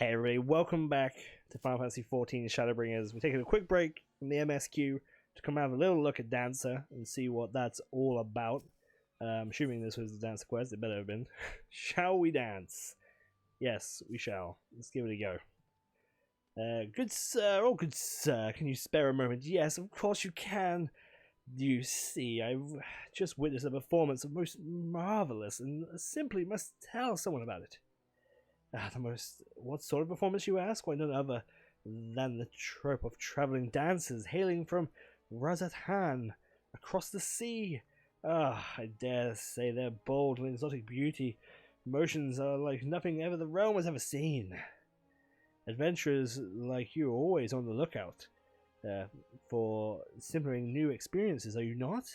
Hey everybody, welcome back to Final Fantasy XIV ShadowBringers. We're taking a quick break from the MSQ to come have a little look at Dancer and see what that's all about. I'm assuming this was the Dancer quest, it better have been. Shall we dance? Yes, we shall. Let's give it a go. Good sir, can you spare a moment? Yes, of course you can. You see, I've just witnessed a performance of most marvelous and simply must tell someone about it. What sort of performance, you ask? Why, none other than the trope of travelling dancers hailing from Razathan across the sea. I dare say their bold and exotic beauty motions are like nothing ever the realm has ever seen. Adventurers like you are always on the lookout for simply new experiences, are you not?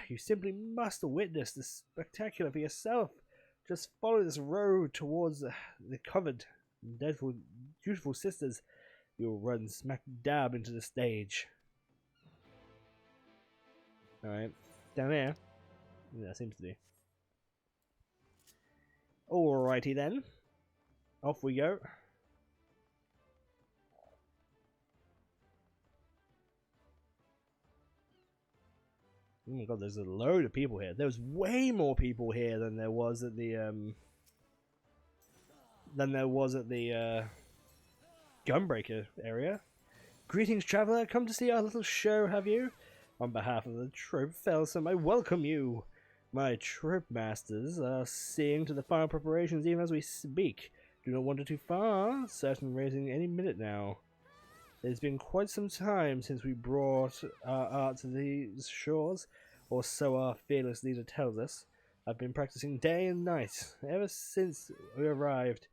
You simply must witness the spectacular for yourself. Just follow this road towards the covered, beautiful sisters. You'll run smack dab into the stage. Alright, down there. Yeah, seems to be. Alrighty then. Off we go. Oh my god, there's a load of people here. There's way more people here than there was at the Gunbreaker area. Greetings, traveler. Come to see our little show, have you? On behalf of the Trope Felsum, I welcome you. My trope masters are seeing to the final preparations even as we speak. Do not wander too far. Certain raising any minute now. It's been quite some time since we brought our art to these shores, or so our fearless leader tells us. I've been practicing day and night, ever since we arrived.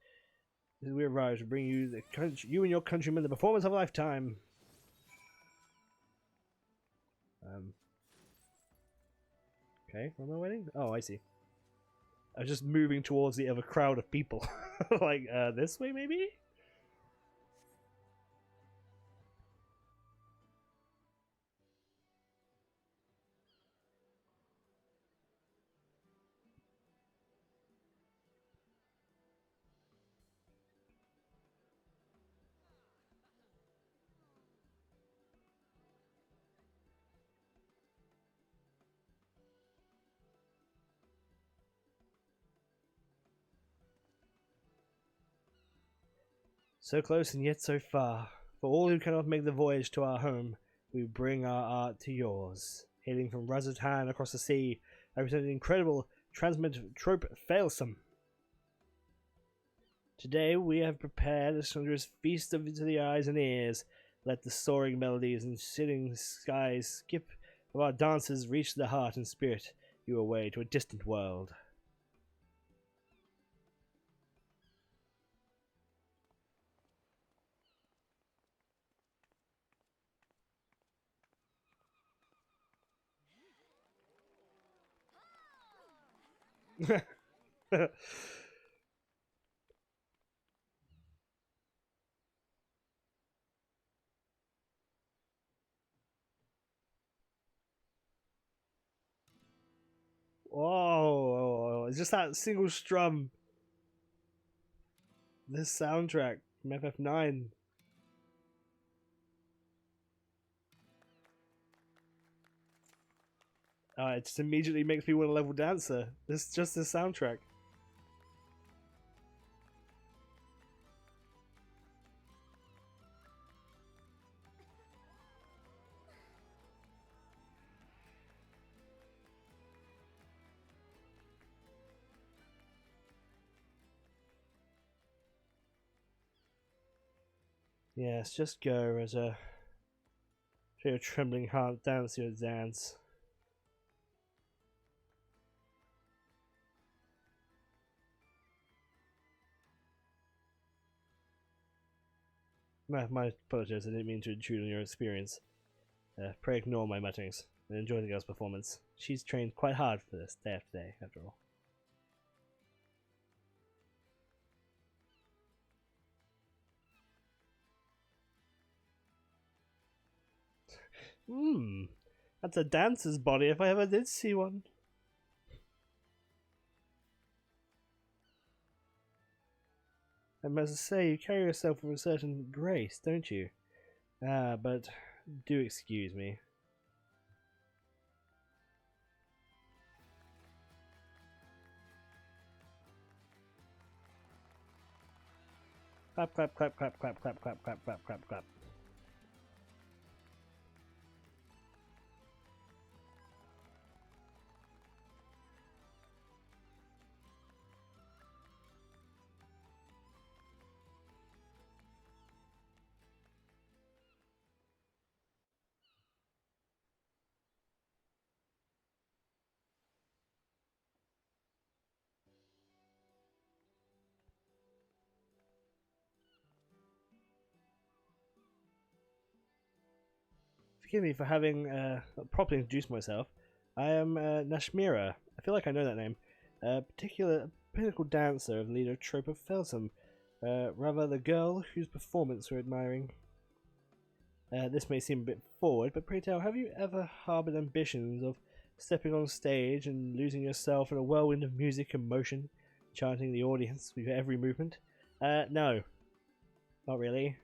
To bring you you and your countrymen the performance of a lifetime. Okay, where am I waiting? Oh, I see. I was just moving towards the other crowd of people. Like, this way maybe? So close and yet so far. For all who cannot make the voyage to our home, we bring our art to yours. Hailing from Razatan across the sea, I present an incredible transmit trope Failsome. Today we have prepared a thunderous feast to the eyes and ears. Let the soaring melodies and sitting skies skip of our dances reach the heart and spirit you away to a distant world. Whoa, it's just that single strum. This soundtrack from FF9. It just immediately makes me want to level Dancer. This is just the soundtrack. Yes, just go as a show your trembling heart dance your dance. My apologies, I didn't mean to intrude on your experience. Pray ignore my mutterings and enjoy the girl's performance. She's trained quite hard for this, day after day, after all. That's a dancer's body if I ever did see one. I must say, you carry yourself with a certain grace, don't you? Ah, but do excuse me. Clap, clap, clap, clap, clap, clap, clap, clap, clap, clap, clap. Forgive me for having not properly introduced myself. I am Nashmira. I feel like I know that name. A pinnacle dancer of the leader of Trope of Felsum. Rather, the girl whose performance we're admiring. This may seem a bit forward, but pray tell, have you ever harboured ambitions of stepping on stage and losing yourself in a whirlwind of music and motion, enchanting the audience with your every movement? No. Not really.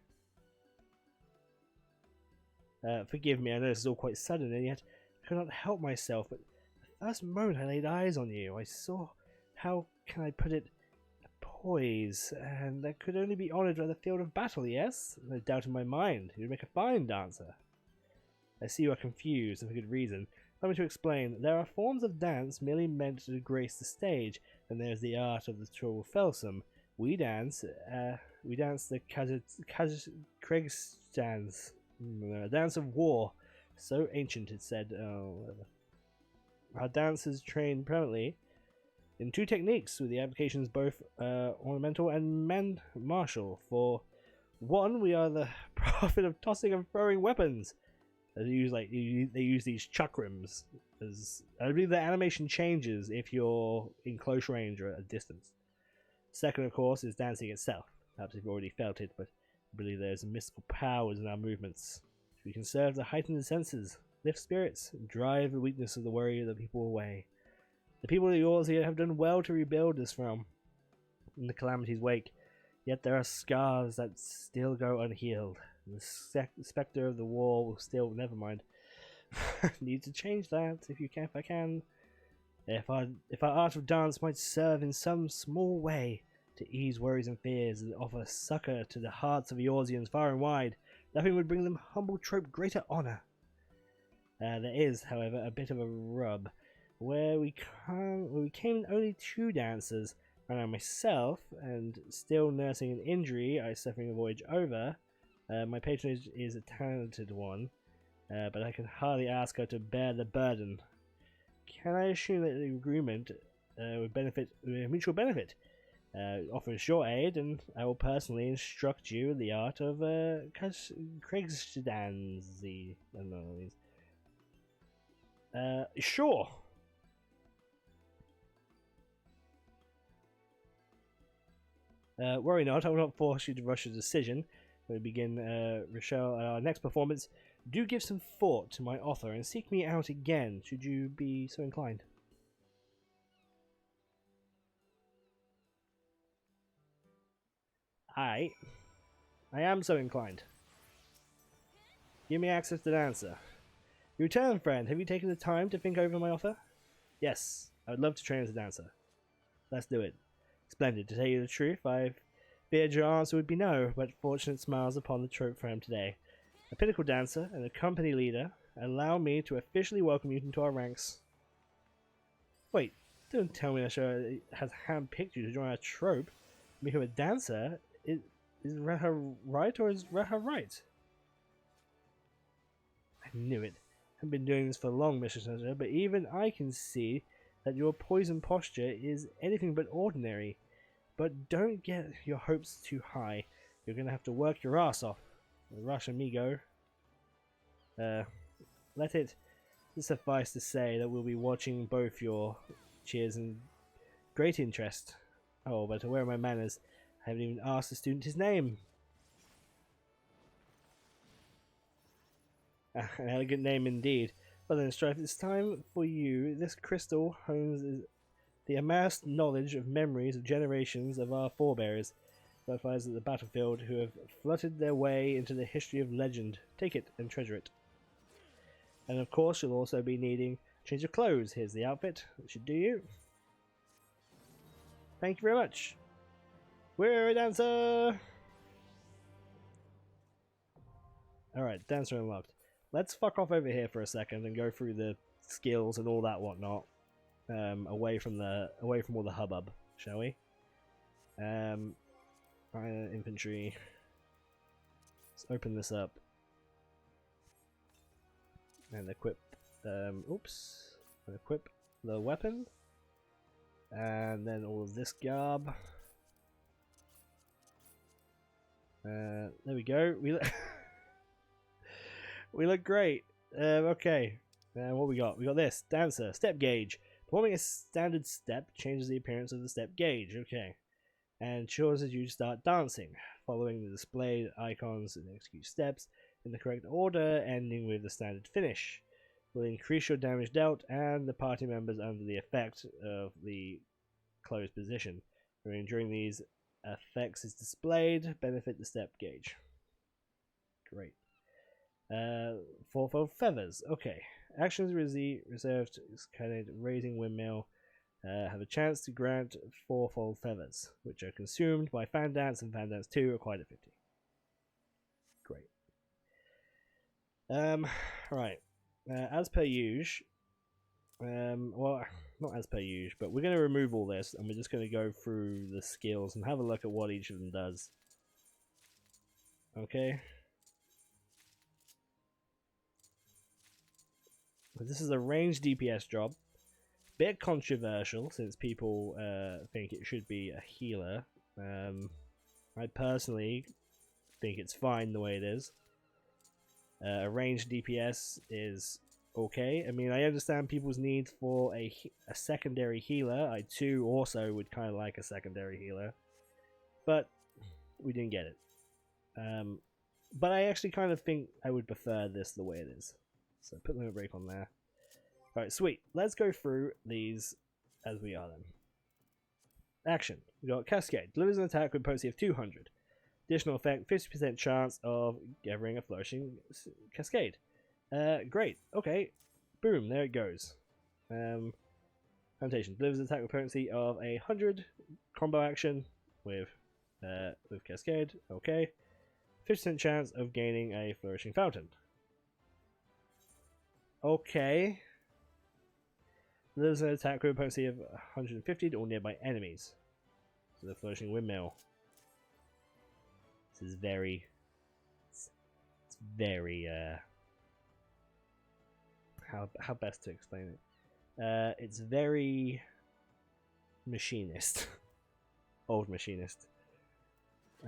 Forgive me, I know this is all quite sudden, and yet I could not help myself, but the first moment I laid eyes on you, I saw, how can I put it, poise, and that could only be honoured by the field of battle, yes? No doubt in my mind, you would make a fine dancer. I see you are confused, and for good reason. Allow me to explain. There are forms of dance merely meant to grace the stage, and there is the art of the Troll Felsum. We dance the Kriegsdance. A dance of war, so ancient it said. Our dancers train permanently in two techniques, with the applications both ornamental and martial. For one, we are the prophet of tossing and throwing weapons. They use these chakrams. As I believe the animation changes if you're in close range or at a distance. Second, of course, is dancing itself. Perhaps you've already felt it, but I believe there's mystical powers in our movements. We can serve to heighten the senses, lift spirits, and drive the weakness of the worry of the people away. The people of yours here have done well to rebuild this realm in the calamity's wake, yet there are scars that still go unhealed. And the spectre of the war will still, never mind. Need to change that if I can. If our art of dance might serve in some small way to ease worries and fears and offer succor to the hearts of Eorzeans far and wide, nothing would bring them humble trope greater honour. There is, however, a bit of a rub, where we came only two dancers, and I myself, and still nursing an injury I suffering a voyage over. My patronage is a talented one, but I can hardly ask her to bear the burden. Can I assume that the agreement would benefit mutual benefit? Offer your aid, and I will personally instruct you in the art of Kriegsdance. Sure. Worry not, I will not force you to rush a decision. When we begin, Rochelle, our next performance, do give some thought to my offer and seek me out again, should you be so inclined. I am so inclined. Give me access to the answer. You return, friend. Have you taken the time to think over my offer? Yes, I would love to train as a dancer. Let's do it. Splendid. To tell you the truth, I feared your answer would be no, but fortunate smiles upon the trope frame today. A pinnacle dancer and a company leader, allow me to officially welcome you into our ranks. Wait, don't tell me that show has handpicked you to join our trope. Become a dancer? Is Reha right or is Reha right? I knew it. I've been doing this for long, Mr. Senator, but even I can see that your poison posture is anything but ordinary. But don't get your hopes too high. You're going to have to work your ass off. Rush amigo. Let it suffice to say that we'll be watching both your cheers in great interest. Oh, but where are my manners? I haven't even asked the student his name. An elegant name indeed. Well then, Strife, it's time for you. This crystal hones the amassed knowledge of memories of generations of our forebears. butterflies at the battlefield who have fluttered their way into the history of legend. Take it and treasure it. And of course, you'll also be needing a change of clothes. Here's the outfit. That should do you. Thank you very much. We're a dancer! Alright, dancer unlocked. Let's fuck off over here for a second and go through the skills and all that whatnot. Away from all the hubbub, shall we? Infantry. Let's open this up. And equip oops. And equip the weapon. And then all of this garb. There we go. We look great. Okay. What we got? We got this. Dancer. Step gauge. Performing a standard step changes the appearance of the step gauge. Okay. And causes you to start dancing. Following the displayed icons and execute steps in the correct order, ending with the standard finish. Will increase your damage dealt and the party members under the effect of the closed position. During these effects is displayed, benefit the step gauge. Great. Fourfold feathers. Okay. Actions reserved to raising windmill have a chance to grant fourfold feathers, which are consumed by fan dance and fan dance 2 required at 50. Great. Right. As per usual, well, not as per usual, but we're going to remove all this and we're just going to go through the skills and have a look at what each of them does. Okay. This is a ranged DPS job. Bit controversial since people think it should be a healer. I personally think it's fine the way it is. A ranged DPS is okay. I mean, I understand people's need for a secondary healer. I too also would kind of like a secondary healer, but we didn't get it. But I actually kind of think I would prefer this the way it is. So put limit break on there. Alright, sweet. Let's go through these as we are then. Action. We got Cascade. Delivers an attack with potency of 200. Additional effect, 50% chance of gathering a flourishing cascade. Great. Okay. Boom. There it goes. Plantation. Delivers an attack with potency of 100. Combo action with cascade. Okay. 50% chance of gaining a flourishing fountain. Okay. Delivers an attack with potency of 150 to all nearby enemies. So the flourishing windmill. This is very, it's very, how best to explain it? It's very machinist. Old machinist.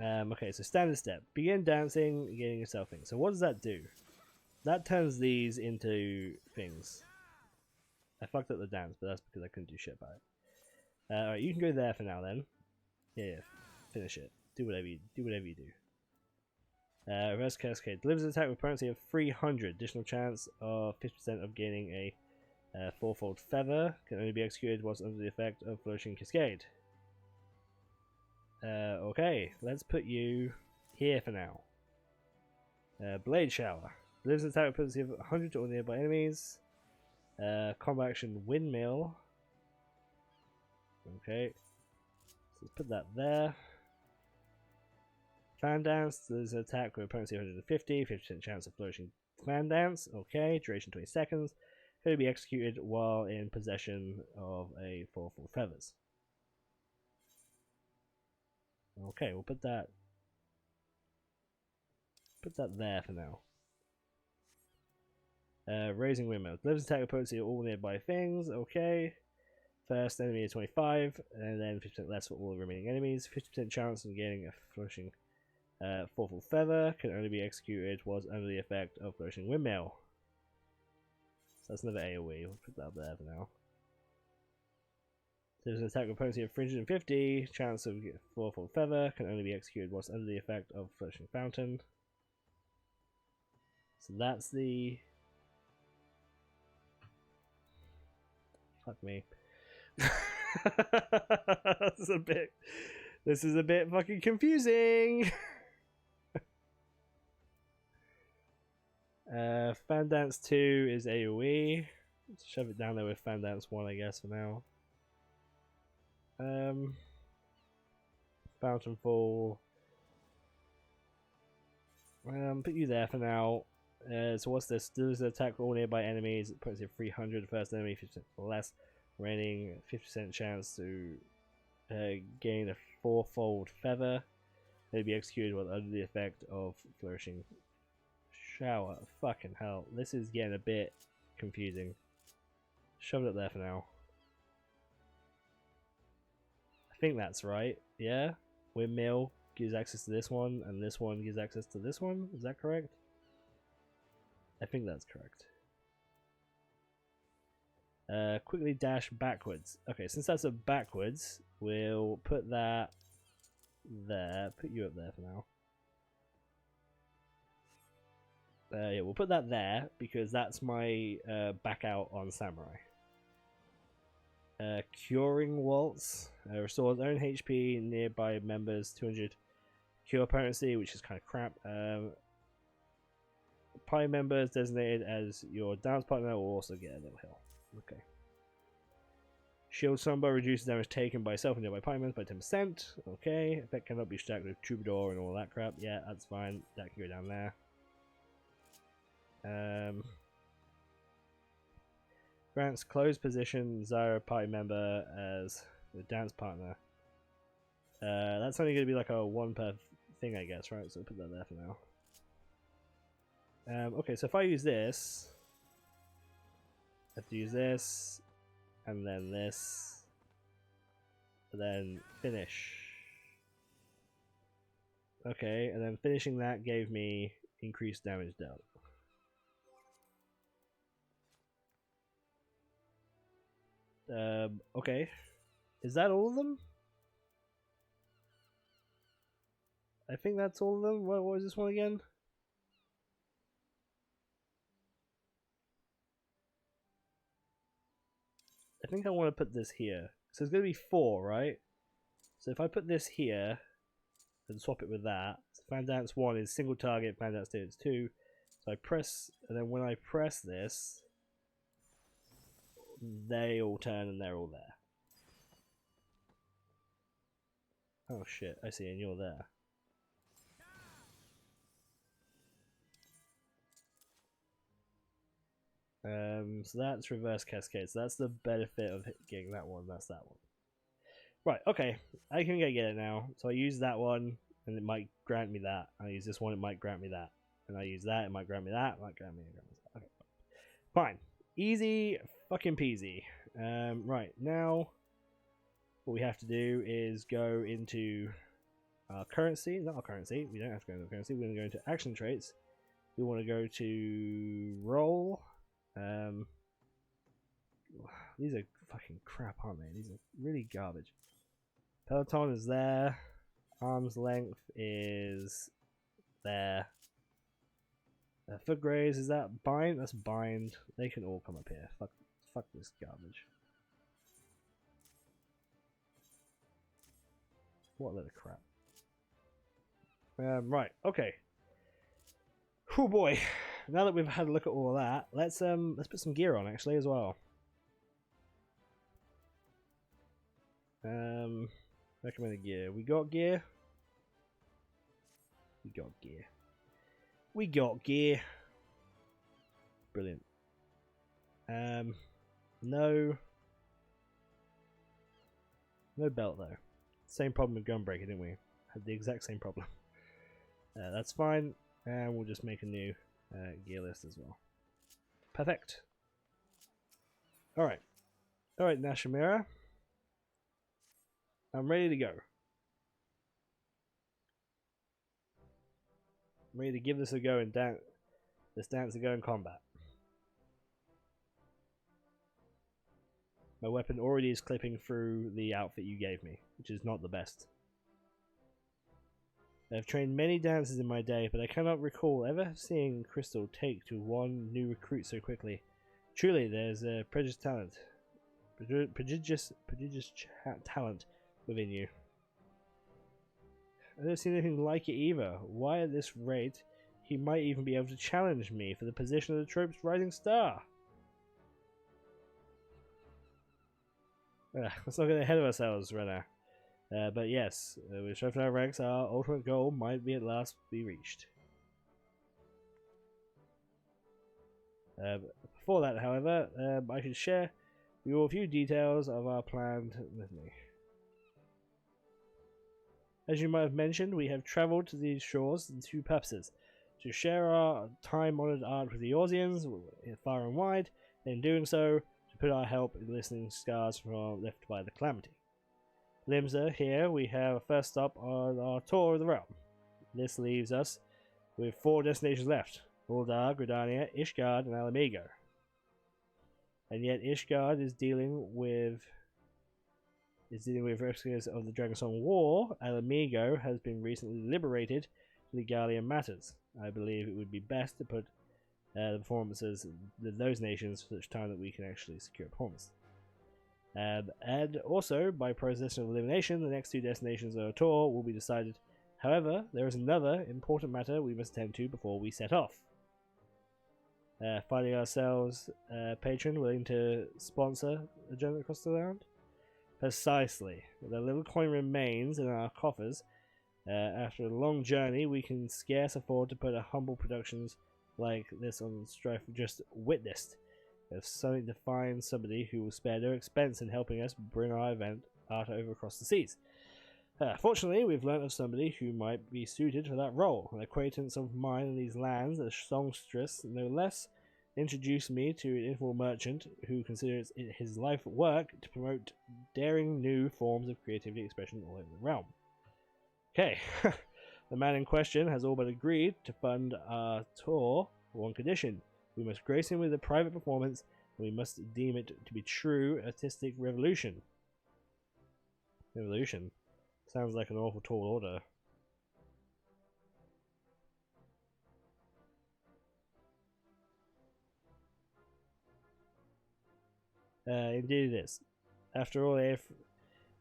Okay, so standard step. Begin dancing, getting yourself things. So what does that do? That turns these into things. I fucked up the dance, but that's because I couldn't do shit about it. Alright, you can go there for now then. Yeah, finish it. Do whatever you do. Reverse Cascade. Delivers an attack with potency of 300. Additional chance of 50% of gaining a fourfold feather. Can only be executed whilst under the effect of Flourishing Cascade. Okay, let's put you here for now. Blade Shower. Delivers an attack with potency of 100 to all nearby enemies. Combo action Windmill. Okay. So let's put that there. Fan Dance, there's an attack with a potency of 150, 50% chance of flourishing Fan Dance. Okay, duration 20 seconds. Can be executed while in possession of a fourfold feathers. Okay, we'll put that there for now. Raising Windmill. Delivers attack with potency of all nearby things. Okay. First enemy is 25, and then 50% less for all the remaining enemies. 50% chance of getting a flourishing fourfold feather. Can only be executed whilst under the effect of flourishing windmill. So that's another AoE. We'll put that there for now. There's an attack with potency of 350. Chance of fourfold feather. Can only be executed whilst under the effect of flourishing fountain. So that's the... Fuck me. That's a bit This is a bit fucking confusing. Fan Dance 2 is AoE. Let's shove it down there with Fan Dance 1, I guess, for now. Fountain Fall. Put you there for now. So what's this? Does attack all nearby enemies. It puts you 300 first enemy, 50% less. Raining 50% chance to gain a 4-fold feather. May be executed while under the effect of flourishing shower. Fucking hell. This is getting a bit confusing. Shove it up there for now. I think that's right. Yeah? Windmill gives access to this one, and this one gives access to this one. Is that correct? I think that's correct. Quickly dash backwards. Okay, since that's a backwards, we'll put that there. Put you up there for now. Yeah, we'll put that there because that's my back out on Samurai. Curing Waltz. Restores own HP nearby members 200 cure potency, which is kind of crap. Party members designated as your dance partner will also get a little heal. Okay. Shield Somber reduces damage taken by self and nearby party members by 10%. Okay. Effect cannot be stacked with Troubadour and all that crap. Yeah, that's fine. That can go down there. Grants closed position Zyra party member as the dance partner. That's only going to be like a 1 per thing, I guess, right? So we'll put that there for now. Okay, so if I use this, I have to use this, and then this, and then finish. Okay, and then finishing that gave me increased damage dealt. Okay. Is that all of them? I think that's all of them. What was this one again? I think I want to put this here. So it's going to be 4, right? So if I put this here and swap it with that, so Fan Dance 1 is single target, Fan Dance 2 is 2. So I press, and then when I press this, they all turn and they're all there. Oh shit, I see, and you're there. So that's reverse cascade. So that's the benefit of getting that one. That's that one. Right, okay. I can get it now. So I use that one, and it might grant me that. I use this one, it might grant me that. And I use that, it might grant me that. It might grant me that. Okay. Fine. Easy fucking peasy. Right, now what we have to do is go into our currency. Not our currency. We don't have to go into currency. We're going to go into action traits. We want to go to roll. These are fucking crap, aren't they? These are really garbage. Peloton is there. Arm's length is there. Foot graze, is that bind? That's bind. They can all come up here. Fuck this garbage. What a load of crap. Right, okay. Oh boy. Now that we've had a look at all of that, let's put some gear on actually as well. Recommended gear. We got gear. We got gear. We got gear. Brilliant. No belt though. Same problem with Gunbreaker, didn't we? Had the exact same problem. That's fine, and we'll just make a new gear list as well. Perfect. Alright, Nashimura. I'm ready to go. I'm ready to give this a go and dance a go in combat. My weapon already is clipping through the outfit you gave me, which is not the best. I've trained many dances in my day, but I cannot recall ever seeing Crystal take to one new recruit so quickly. Truly, there's a prodigious talent within you. I don't see anything like it either. Why at this rate, he might even be able to challenge me for the position of the troop's rising star. Let's not get ahead of ourselves, Renner. But yes, with strengthening our ranks, our ultimate goal might be at last be reached. Before that, however, I should share with you a few details of our plan with me. As you might have mentioned, we have travelled to these shores in two purposes: to share our time-honoured art with the Orsians far and wide, and in doing so, to put our help in listening scars from left by the calamity. Limsa, here we have a first stop on our tour of the realm. This leaves us with 4 destinations left: Uldar, Gridania, Ishgard, and Alamigo. And yet Ishgard is dealing with rescuers of the Dragonsong War. Alamigo has been recently liberated to the Gallian matters. I believe it would be best to put the performances of those nations for such time that we can actually secure performance. And also, by process of elimination, the next 2 destinations of our tour will be decided. However, there is another important matter we must attend to before we set off. Finding ourselves a patron willing to sponsor a journey across the land? Precisely. The little coin remains in our coffers. After a long journey, we can scarce afford to put a humble productions like this on Strife just witnessed. There's something to find somebody who will spare no expense in helping us bring our art over across the seas. Fortunately, we've learnt of somebody who might be suited for that role. An acquaintance of mine in these lands, a songstress no less, introduced me to an informal merchant who considers it his life work to promote daring new forms of creativity expression all over the realm. Okay, the man in question has all but agreed to fund our tour for one condition. We must grace him with a private performance, and we must deem it to be true artistic revolution. Revolution? Sounds like an awful tall order. Indeed it is. After all,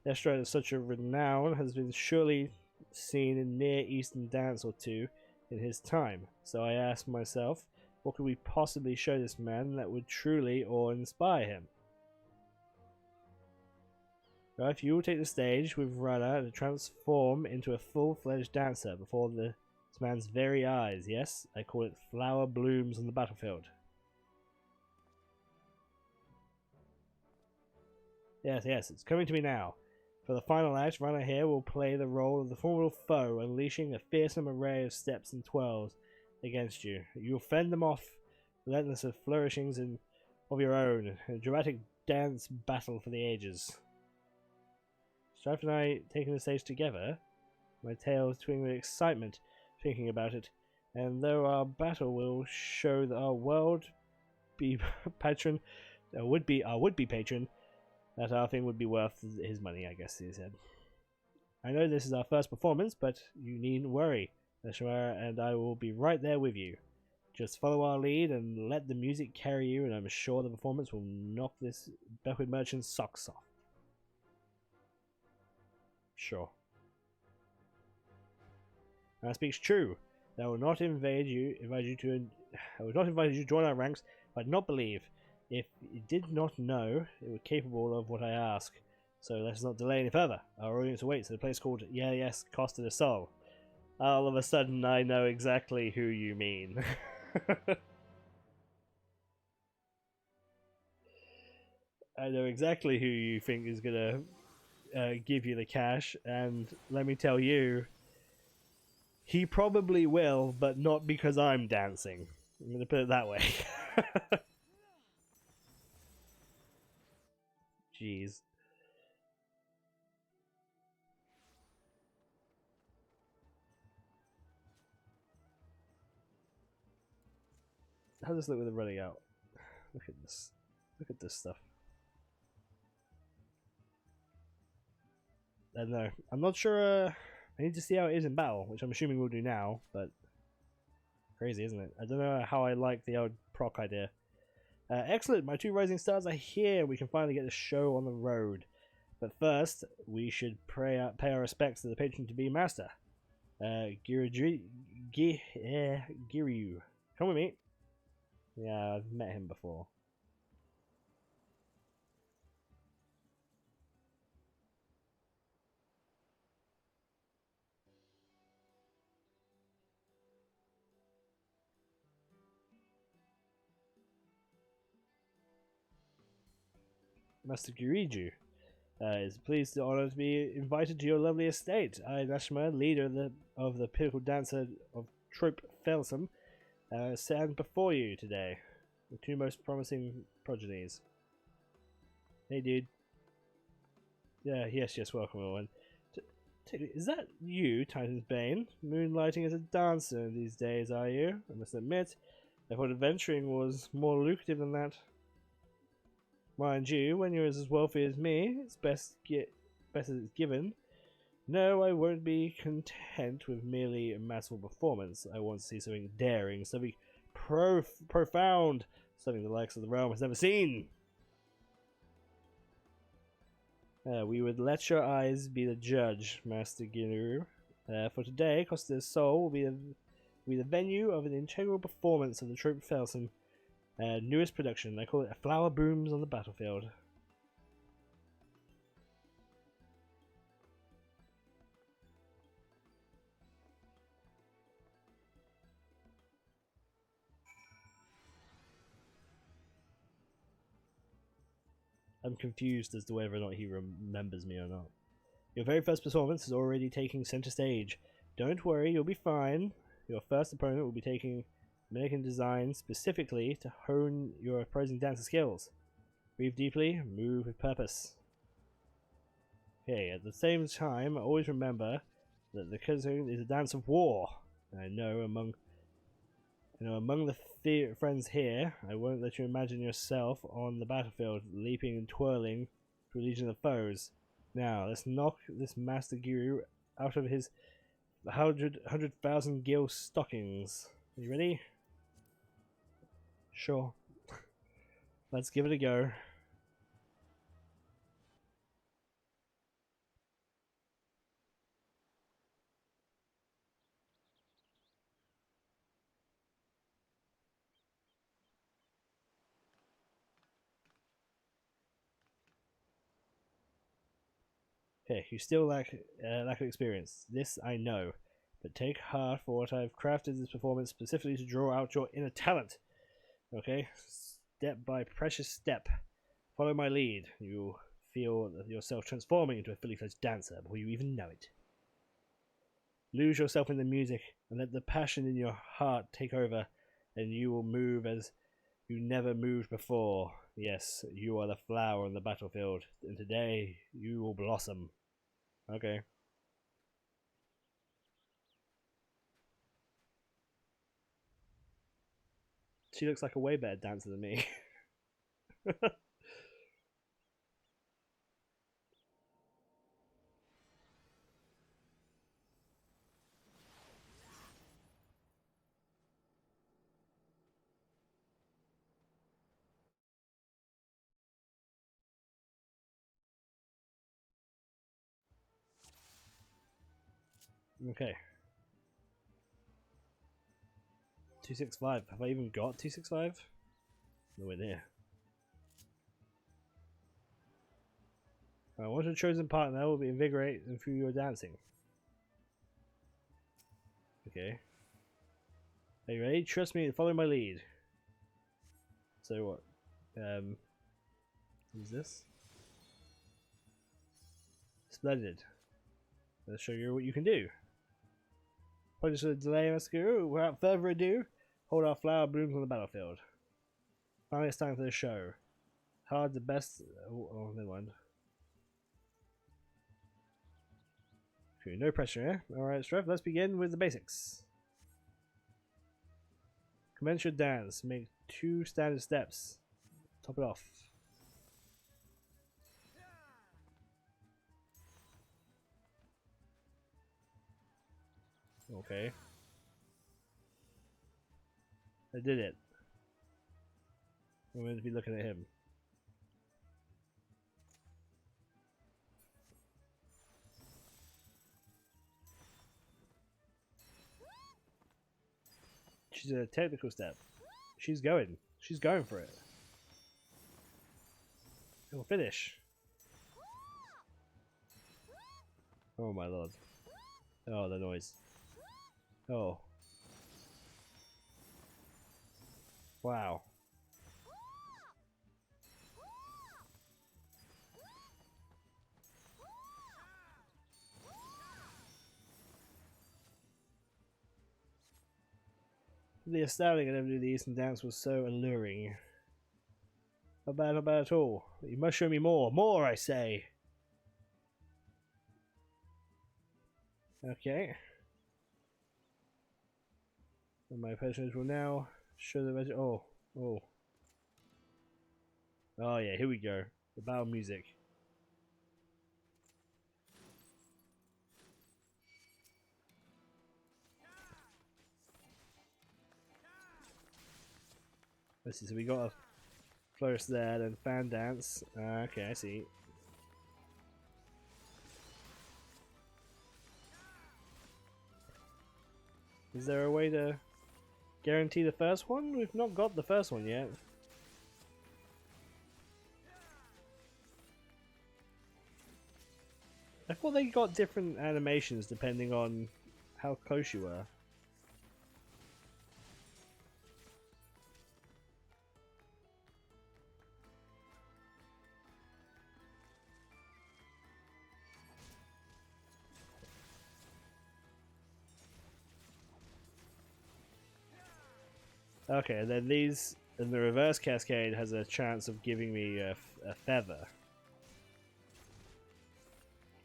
Estrade of such a renown has been surely seen in Near Eastern dance or two in his time. So I asked myself, what could we possibly show this man that would truly awe-inspire him? Well, if you will take the stage with Runner and transform into a full-fledged dancer before this man's very eyes, yes, I call it flower blooms on the battlefield. Yes, it's coming to me now. For the final act, Runner here will play the role of the formidable foe, unleashing a fearsome array of steps and twirls against you. You will fend them off, relentless of flourishings of your own, a dramatic dance battle for the ages. Strife and I taking the stage together, my tail twinkling with excitement thinking about it, and though our battle will show that our would-be patron, that our thing would be worth his money, I guess he said. I know this is our first performance, but you needn't worry. Nashimara and I will be right there with you. Just follow our lead and let the music carry you, and I'm sure the performance will knock this backward merchant's socks off. Sure. That speaks true. I will not invite you to join our ranks, but not believe. If you did not know, it were capable of what I ask. So let's not delay any further. Our audience awaits at a place called Yes, Costa de Sol. All of a sudden, I know exactly who you mean. I know exactly who you think is gonna give you the cash, and let me tell you, he probably will, but not because I'm dancing. I'm gonna put it that way. Jeez. How does this look with it running out? Look at this. Look at this stuff. I don't know. I'm not sure. I need to see how it is in battle, which I'm assuming we'll do now, but crazy, isn't it? I don't know how I like the old proc idea. Excellent, my 2 rising stars are here. We can finally get the show on the road. But first, we should pay our respects to the patron-to-be master. Giryu. Come with me. Yeah, I've met him before. Master Giriju is pleased to honor to be invited to your lovely estate. I, Nashima, leader of the pinnacle dancer of Trope Felsum, stand before you today. The two most promising progenies. Hey, dude. Yeah, yes, welcome, everyone. Is that you, Titan's Bane? Moonlighting as a dancer these days, are you? I must admit, I thought adventuring was more lucrative than that. Mind you, when you're as wealthy as me, it's best as it's given. No, I won't be content with merely a masterful performance. I want to see something daring, something profound, something the likes of the realm has never seen. We would let your eyes be the judge, Master Ginuru. For today, Costa's Soul will be the venue of an integral performance of the Trope Felsum newest production. I call it A Flower Blooms on the Battlefield. I'm confused as to whether or not he remembers me or not. Your very first performance is already taking center stage. Don't worry, you'll be fine. Your first opponent will be taking American design specifically to hone your opposing dancer skills. Breathe deeply, move with purpose. Okay, at the same time, always remember that the Kazoo is a dance of war. I know among the friends here, I won't let you imagine yourself on the battlefield, leaping and twirling to a legion of foes. Now, let's knock this Master Guru out of his 100,000 gil stockings. Are you ready? Sure. Let's give it a go. Okay, you still lack of experience. This I know, but take heart for what I've crafted this performance specifically to draw out your inner talent. Okay, step by precious step, follow my lead. You'll feel yourself transforming into a fully fledged dancer before you even know it. Lose yourself in the music and let the passion in your heart take over, and you will move as you never moved before. Yes, you are the flower on the battlefield, and today you will blossom. Okay. She looks like a way better dancer than me. Okay. 265. Have I even got 265? Nowhere near. Once your chosen partner will be invigorate and through your dancing. Okay. Are you ready? Trust me and follow my lead. So what? Who's this? Splendid. Let's show you what you can do. Apologies for the delay, Mascaro. Without further ado, hold our flower blooms on the battlefield. Finally, it's time for the show. Hard the best. Oh, never mind. Okay, no pressure, eh? Alright, Strife, let's begin with the basics. Commence your dance. Make 2 standard steps. Top it off. Okay. I did it. I'm going to be looking at him. She's a technical step. She's going. She's going for it. It'll finish. Oh my lord. Oh, the noise. Oh. Wow. The astounding and every the Eastern dance was so alluring. Not bad at all. You must show me more. More, I say. Okay. And my personage will now show the magic. Oh. Oh. Oh yeah, here we go. The battle music. Let's see, so we got a flourish there, then fan dance. Okay, I see. Is there a way to guarantee the first one? We've not got the first one yet. I thought they got different animations depending on how close you were. Okay, then these, and the reverse cascade has a chance of giving me a feather.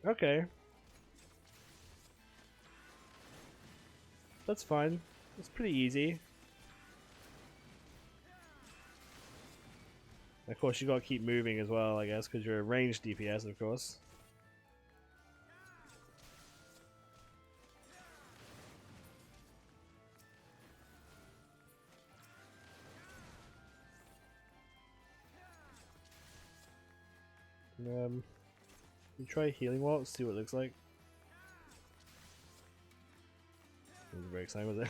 Okay. That's fine. It's pretty easy. Of course, you gotta keep moving as well, I guess, because you're a ranged DPS, of course. You try healing walks, see what it looks like. I was very excited with it.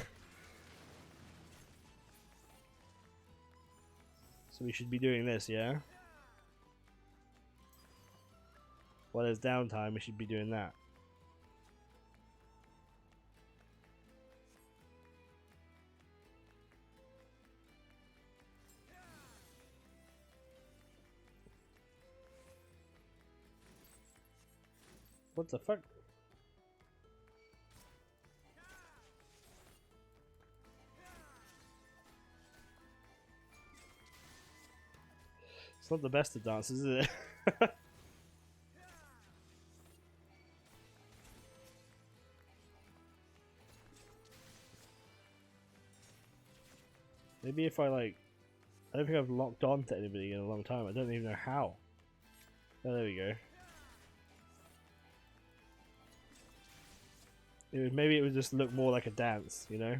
So we should be doing this, yeah? While there's downtime, we should be doing that. What the fuck? It's not the best of dances, is it? Maybe if I like... I don't think I've locked on to anybody in a long time. I don't even know how. Oh, there we go. Maybe it would just look more like a dance, you know?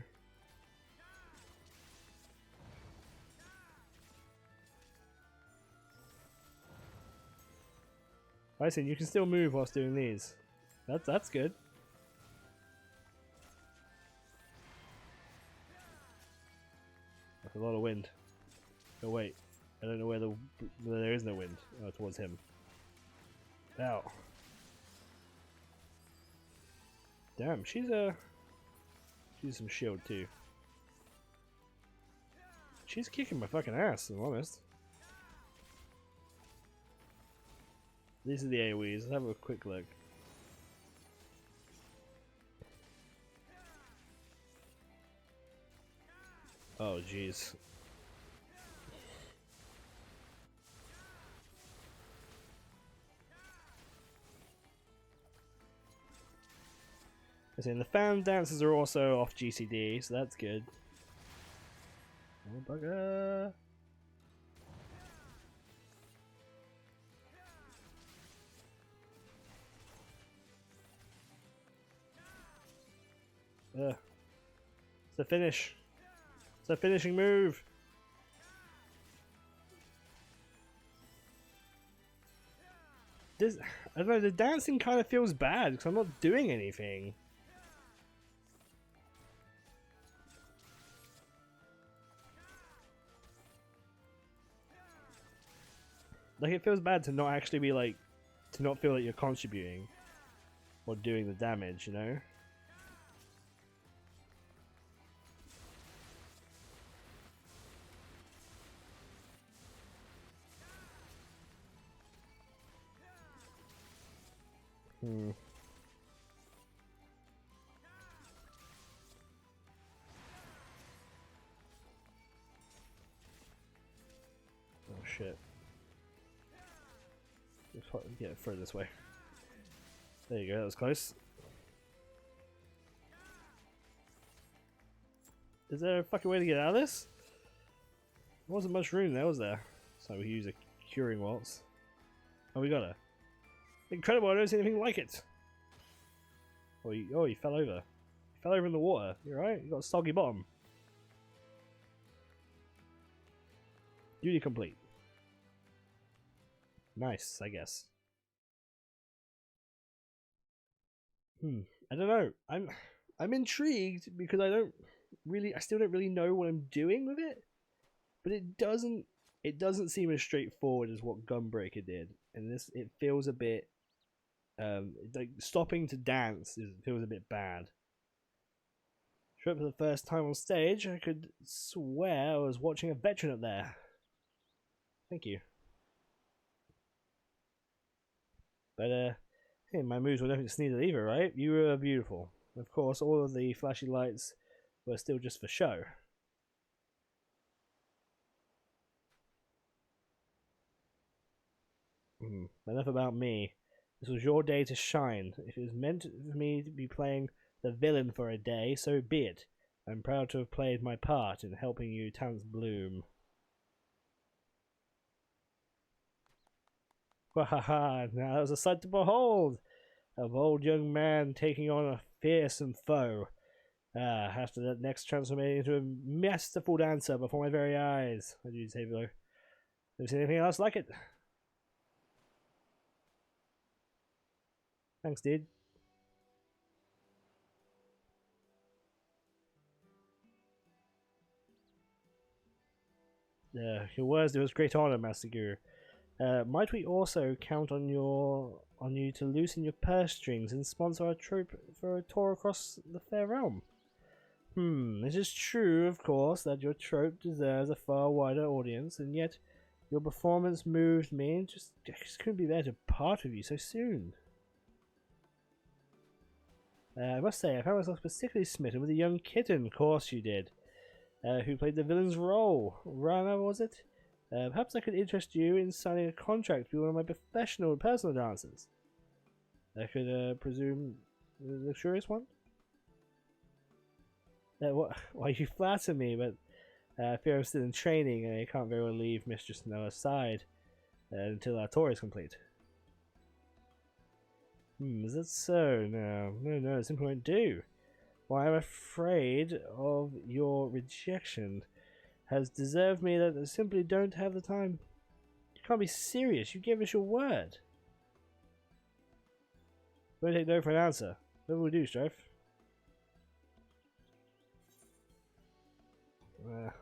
I see, you can still move whilst doing these. That's good. That's a lot of wind. Oh wait, I don't know where there is no wind. Oh, towards him. Ow. Damn, she's some shield too. She's kicking my fucking ass, if I'm honest. These are the AoEs. Let's have a quick look. Oh jeez. I see, the fan dances are also off GCD, so that's good. Oh bugger! It's the finish. It's the finishing move. This, I don't know, the dancing kind of feels bad because I'm not doing anything. Like, it feels bad to not actually be like, to not feel like you're contributing or doing the damage, you know? Hmm. Oh shit. Let's get it further this way. There you go, that was close. Is there a fucking way to get out of this? There wasn't much room there, was there? So we use a curing waltz. Oh, we got her. Incredible, I don't see anything like it. Oh, you fell over. You fell over in the water. You alright? You got a soggy bottom. Duty complete. Nice, I guess. I don't know. I'm intrigued because I still don't really know what I'm doing with it. But it doesn't seem as straightforward as what Gunbreaker did. And it feels a bit like stopping to dance feels a bit bad. Showed up for the first time on stage, I could swear I was watching a veteran up there. Thank you. But hey, my moves were nothing to sneeze at either, right? You were beautiful. Of course, all of the flashy lights were still just for show. Enough about me. This was your day to shine. If it was meant for me to be playing the villain for a day, so be it. I'm proud to have played my part in helping you talents bloom. Wahaha, now that was a sight to behold! A bold young man taking on a fearsome foe. After that next transformation into a masterful dancer before my very eyes. I do say below. Never seen anything else like it. Thanks, dude. Your words do us great honor, Master Guru. Might we also count on you to loosen your purse strings and sponsor our troop for a tour across the fair realm? It is true, of course, that your trope deserves a far wider audience, and yet your performance moved me, and I just couldn't be there to part with you so soon. I must say, I found myself particularly smitten with a young kitten, of course you did, who played the villain's role. Rana, was it? Perhaps I could interest you in signing a contract with one of my professional personal dancers. I could presume a luxurious one? Why you flatter me, but I fear I'm still in training and I can't very well leave Mistress Noah aside until our tour is complete. Is that so? No, it simply won't do. Why, I'm afraid of your rejection has deserved me that I simply don't have the time. You can't be serious, you gave us your word. Don't take no for an answer. What will we do, Strife? Are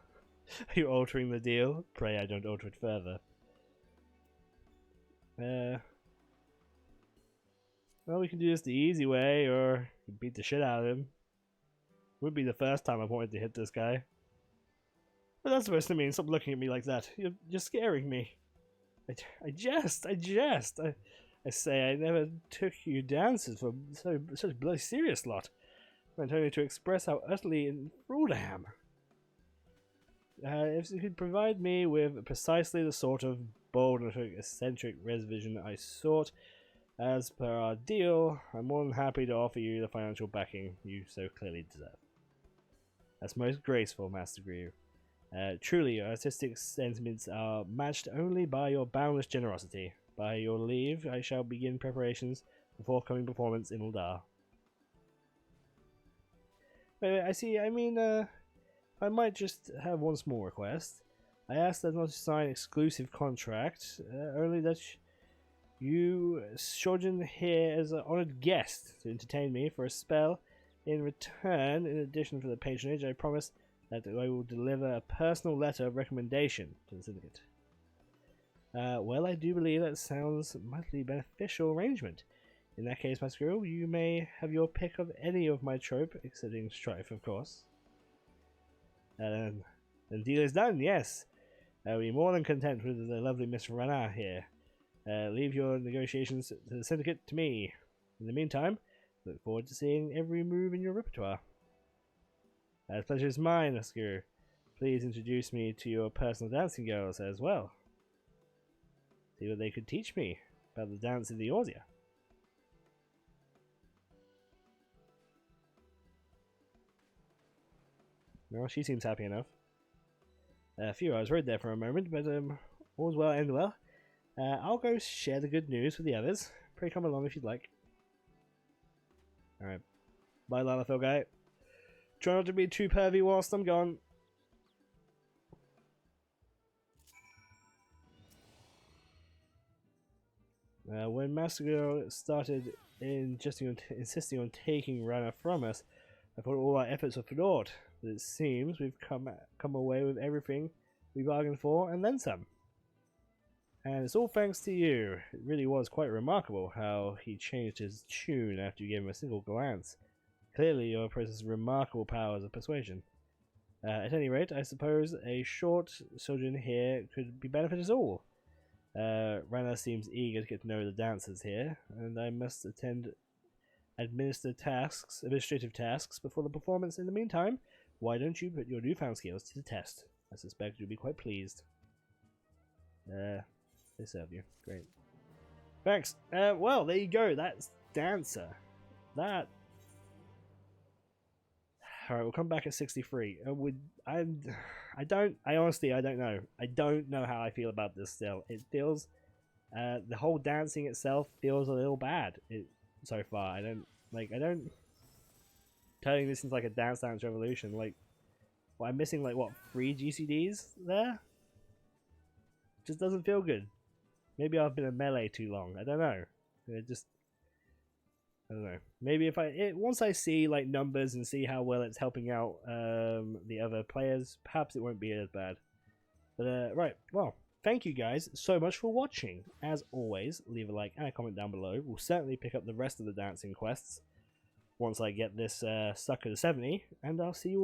you altering the deal? Pray I don't alter it further. Well, we can do this the easy way, or beat the shit out of him. Would be the first time I've wanted to hit this guy. But that's supposed to mean stop looking at me like that. You're scaring me. I jest. I say I never took you dances for such a bloody serious lot. I meant only to express how utterly enthralled I am. If you could provide me with precisely the sort of bold and eccentric revision I sought, as per our deal, I'm more than happy to offer you the financial backing you so clearly deserve. That's most graceful, Master Gru. Truly, your artistic sentiments are matched only by your boundless generosity. By your leave, I shall begin preparations for forthcoming performance in Uldar. Wait, I see. I mean, I might just have one small request. I asked that not to sign exclusive contract, only that you sojourn here as an honoured guest to entertain me for a spell. In return, in addition to the patronage, I promise that I will deliver a personal letter of recommendation to the syndicate. Well, I do believe that sounds mightily beneficial arrangement. In that case, my squirrel, you may have your pick of any of my trope, exceeding Strife, of course. The deal is done, yes. I'll be more than content with the lovely Miss Rana here. Leave your negotiations to the syndicate to me. In the meantime, look forward to seeing every move in your repertoire. The pleasure is mine, Oscar. Please introduce me to your personal dancing girls as well. See what they could teach me about the dance in the Orsia. Well, she seems happy enough. Phew, I was worried there for a moment, but all's well and well. I'll go share the good news with the others. Pray come along if you'd like. Alright. Bye, Lalafell guy. Try not to be too pervy whilst I'm gone. When Master Girl started insisting on taking Rana from us, I thought all our efforts were for naught. But it seems we've come away with everything we bargained for and then some. And it's all thanks to you. It really was quite remarkable how he changed his tune after you gave him a single glance. Clearly you possess remarkable powers of persuasion. At any rate, I suppose a short sojourn here could be benefit us all. Rana seems eager to get to know the dancers here, and I must administrative tasks before the performance. In the meantime, why don't you put your newfound skills to the test? I suspect you'll be quite pleased. They serve you. Great. Thanks. Well, there you go. That's Dancer. That. Alright, we'll come back at 63. I honestly don't know. I don't know how I feel about this still. It feels, the whole dancing itself feels a little bad so far. I don't, turning this into like a Dance Revolution, like, well, I'm missing like, what, 3 GCDs there? Just doesn't feel good. Maybe I've been a melee too long. I don't know. I don't know. Maybe if once I see like numbers and see how well it's helping out the other players, perhaps it won't be as bad. But right, well, thank you guys so much for watching. As always, leave a like and a comment down below. We'll certainly pick up the rest of the dancing quests once I get this sucker to 70, and I'll see you all